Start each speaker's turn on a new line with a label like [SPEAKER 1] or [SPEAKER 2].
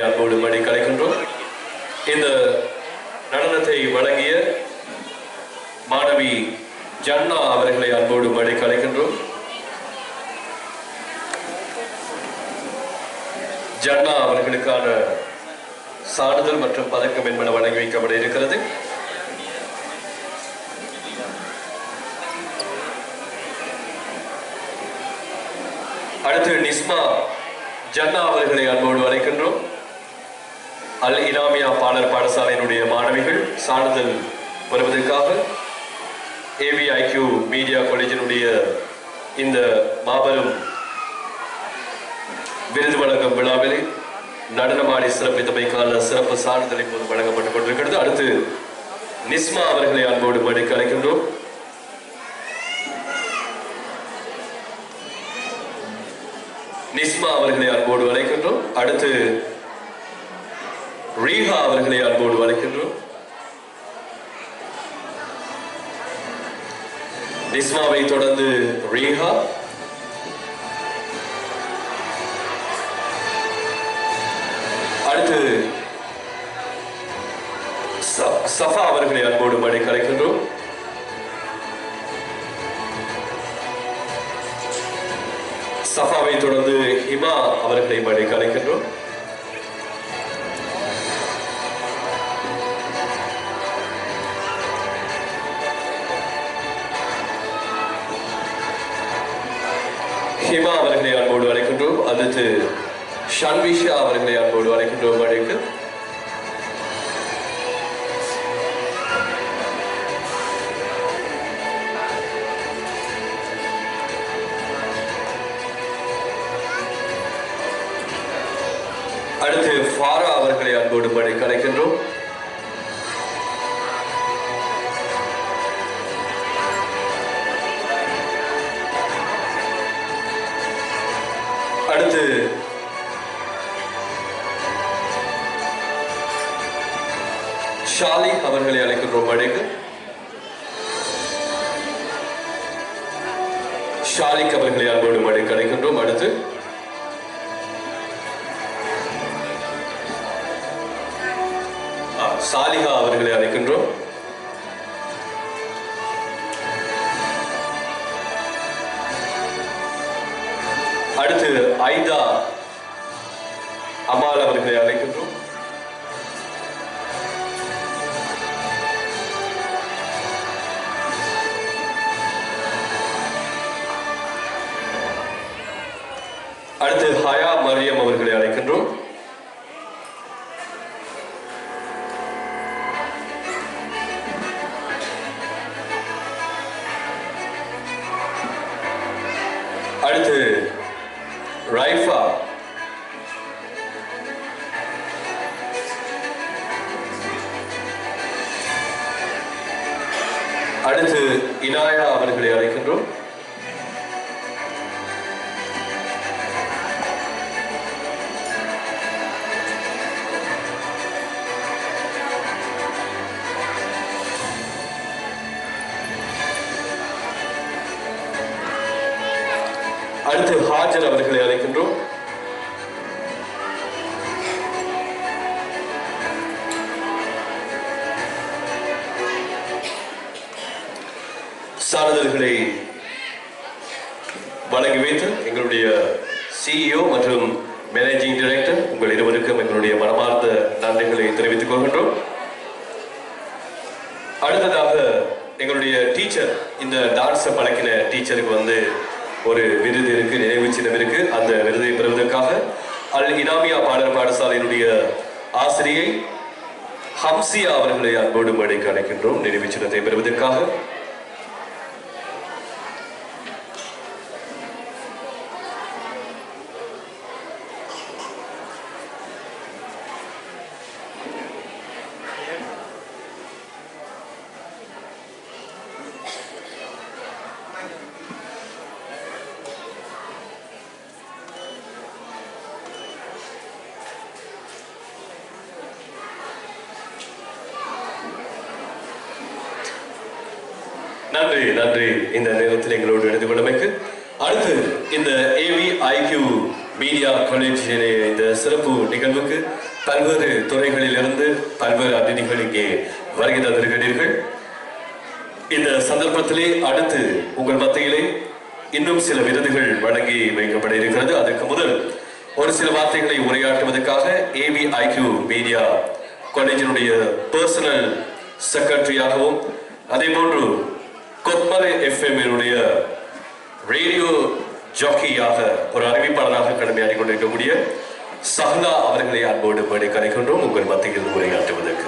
[SPEAKER 1] அன்போடு மணி கலைக்கின்றோம். இந்த நடனத்தை வழங்கிய மாணவி ஜன்னா அவர்களை அன்போடு மணி கலைக்கின்றோம். ஜன்னா அவர்களுக்கான சான்றிதழ் மற்றும் பதக்கம் என்பன வழங்கி வைக்கப்பட இருக்கிறது. அடுத்து நிஸ்மா ஜன்னா அவர்களை அன்போடு அழைக்கின்றோம். அல் இனாமியா பாலர் பாடசாலையினுடைய மாணவிகள் சான்றிதழ் பெறுவதற்காக AVIQ மீடியா காலேஜினுடைய இந்த மாபெரும் விருது வழங்கும் விழாவில் நடனமாடி சிறப்பித்தமைக்கான சிறப்பு சான்றிதழ் இப்போது வழங்கப்பட்டுக் கொண்டிருக்கிறது. அடுத்து நிஸ்மா அவர்களை அன்போடு மடிக்க அழைக்கின்றோம். நிஸ்மா அவர்களை அன்போடு அழைக்கின்றோம். அடுத்து ரீஹா அவர்களை அன்போடு அழைக்கின்றோம். நிஸ்மாவை தொடர்ந்து ரீஹா, அடுத்து சஃபா அவர்களை அன்போடு மடக்கி அழைக்கின்றோம். சஃபாவை தொடர்ந்து ஹிமா அவர்களை மடக்கி அழைக்கின்றோம். ஹிமா அவர்களை அன்போடு அழைக்கின்றோம். அடுத்து ஷன்விஷா அவர்களை அன்போடு அழைக்கின்றோம். மழைக்கு அடுத்து ஃபாரா அவர்களை அன்போடு மழைக்கு அழைக்கின்றோம். அடுத்து ஷாலிக் அவர்களை அழைக்கின்றோம். மழைக்கு ஷாலிக் அவர்களை அன்போடு மழைக்கு அழைக்கின்றோம். அடுத்து சாலிஹா அவர்களை அழைக்கின்றோம். அடுத்து ஐதா அமால் அவர்களை அழைக்கின்றோம். அடுத்து ஹயா மரியம் அவர்களை அழைக்கின்றோம். அடுத்து ரைஃபா, அடுத்து இனாயா அவர்களை அழைக்கின்றோம். அடுத்து ஹாஜர் அவர்களை அழைக்கின்றோம். சான்றிதழ்களை வழங்கி வைத்து எங்களுடைய CEO மற்றும் மேனேஜிங் டைரக்டர் உங்கள் இருவருக்கும் எங்களுடைய மனமார்ந்த நன்றிகளை தெரிவித்துக் கொள்கின்றோம். அடுத்ததாக எங்களுடைய டீச்சர், இந்த டான்ஸை பழக்கின டீச்சருக்கு ஒரு விருது இருக்கு, நினைவு சின்னம் இருக்கு. அந்த விருதை பெறுவதற்காக அல் இனாமியா பாடர் பாடசாலையினுடைய ஆசிரியை ஹம்சியா அவர்களை அன்போடு மழைக்கு அழைக்கின்றோம். நினைவு சின்னத்தை பெறுவதற்காக நன்றி நன்றி இந்த நேரத்தில் எங்களோடு இணைந்து கொண்டமைக்கு. அடுத்து இந்த AVIQ மீடியா காலேஜ் இந்த சிறப்பு நிகழ்வுக்கு பல்வேறு துறைகளில் இருந்து பல்வேறு அதிதிகள் இங்கே வருகை தந்திருக்கிறீர்கள். இந்த சந்தர்ப்பத்திலே அடுத்து உங்கள் மத்தியிலே இன்னும் சில விருதுகள் வழங்கி வைக்கப்பட இருக்கிறது. அதற்கு முதல் ஒரு சில வார்த்தைகளை உரையாற்றுவதற்காக AVIQ மீடியா காலேஜினுடைய பர்சனல் செக்ரட்டரியாகவும் அதே போன்று கொத்மலை FM-இனுடைய ரேடியோ ஜாக்கியாக ஒரு அறிவிப்பாளராக கடமையாற்றிக் கொண்டிருக்கக்கூடிய சஹ்லா அவர்களை அன்போடு மேடை கரைக்கின்றோம் உங்கள் மத்தியில் உரையாற்றுவதற்கு.